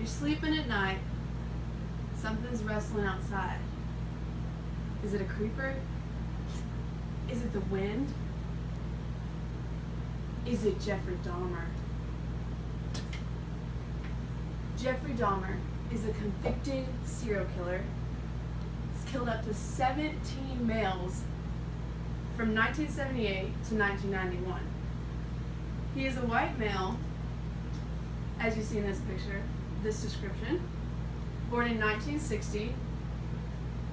You're sleeping at night, something's wrestling outside. Is it a creeper? Is it the wind? Is it Jeffrey Dahmer? Jeffrey Dahmer is a convicted serial killer. He's killed up to 17 males from 1978 to 1991. He is a white male, as you see in this picture, this description, born in 1960,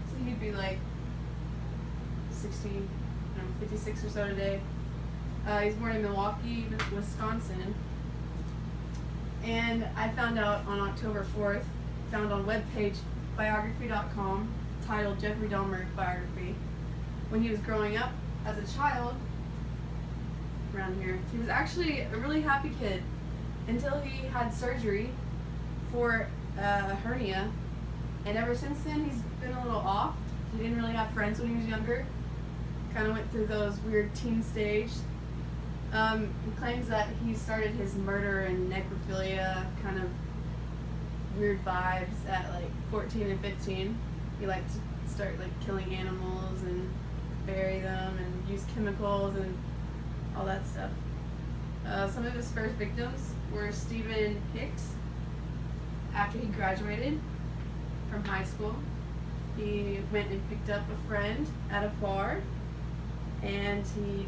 so he'd be like 60, 56 or so today. He's born in Milwaukee, Wisconsin. And I found out on October 4th, found on webpage biography.com, titled Jeffrey Dahmer Biography. When he was growing up as a child, around here, he was actually a really happy kid until he had surgery for a hernia. And ever since then, he's been a little off. He didn't really have friends when he was younger. Kind of went through those weird teen stage. He claims that he started his murder and necrophilia kind of weird vibes at like 14 and 15. He liked to start like killing animals and bury them and use chemicals and all that stuff. Some of his first victims were Stephen Hicks. After he graduated from high school, he went and picked up a friend at a bar, and he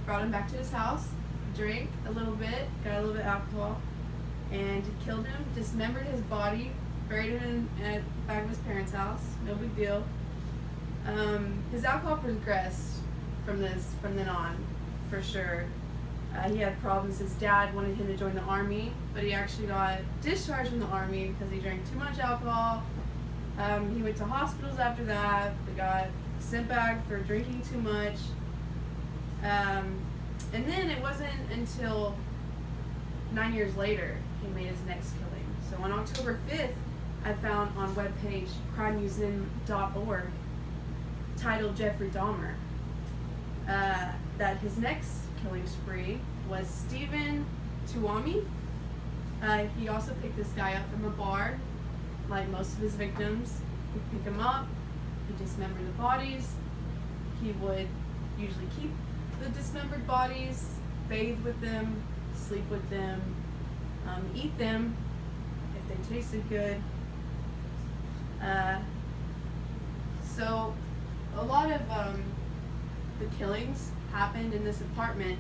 brought him back to his house, drank a little bit, got a little bit of alcohol, and he killed him, dismembered his body, buried him in the back of his parents' house. No big deal. His alcohol progressed from then on, for sure. He had problems. His dad wanted him to join the army, but he actually got discharged from the army because he drank too much alcohol. He went to hospitals after that, but got sent back for drinking too much. And then it wasn't until 9 years later he made his next killing. So on October 5th, I found on webpage crimemuseum.org, titled Jeffrey Dahmer, that his next killing spree was Stephen Tuomi. He also picked this guy up from a bar, like most of his victims. He'd pick him up, he'd dismember the bodies, he would usually keep the dismembered bodies, bathe with them, sleep with them, eat them if they tasted good. So a lot of the killings happened in this apartment.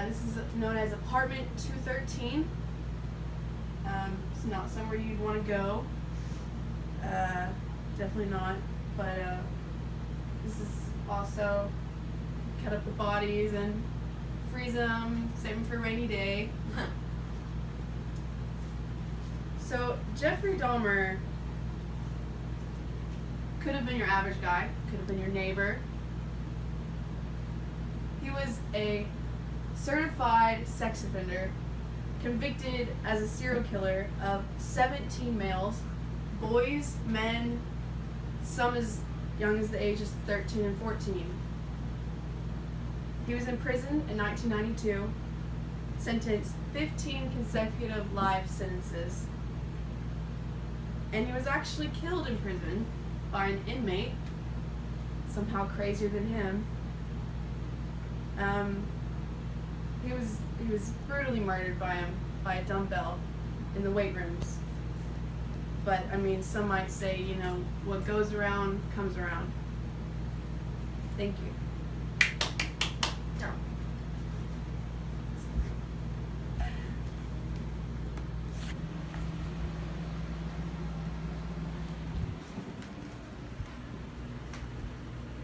This is known as apartment 213. It's not somewhere you'd want to go. Definitely not. But this is also cut up the bodies and freeze them, save them for a rainy day. So Jeffrey Dahmer could have been your average guy, could have been your neighbor. He was a certified sex offender, convicted as a serial killer of 17 males, boys, men, some as young as the ages 13 and 14. He was imprisoned in 1992, sentenced 15 consecutive life sentences, and he was actually killed in prison by an inmate, somehow crazier than him. He was brutally murdered by a dumbbell in the weight rooms. But I mean, some might say, what goes around comes around. Thank you.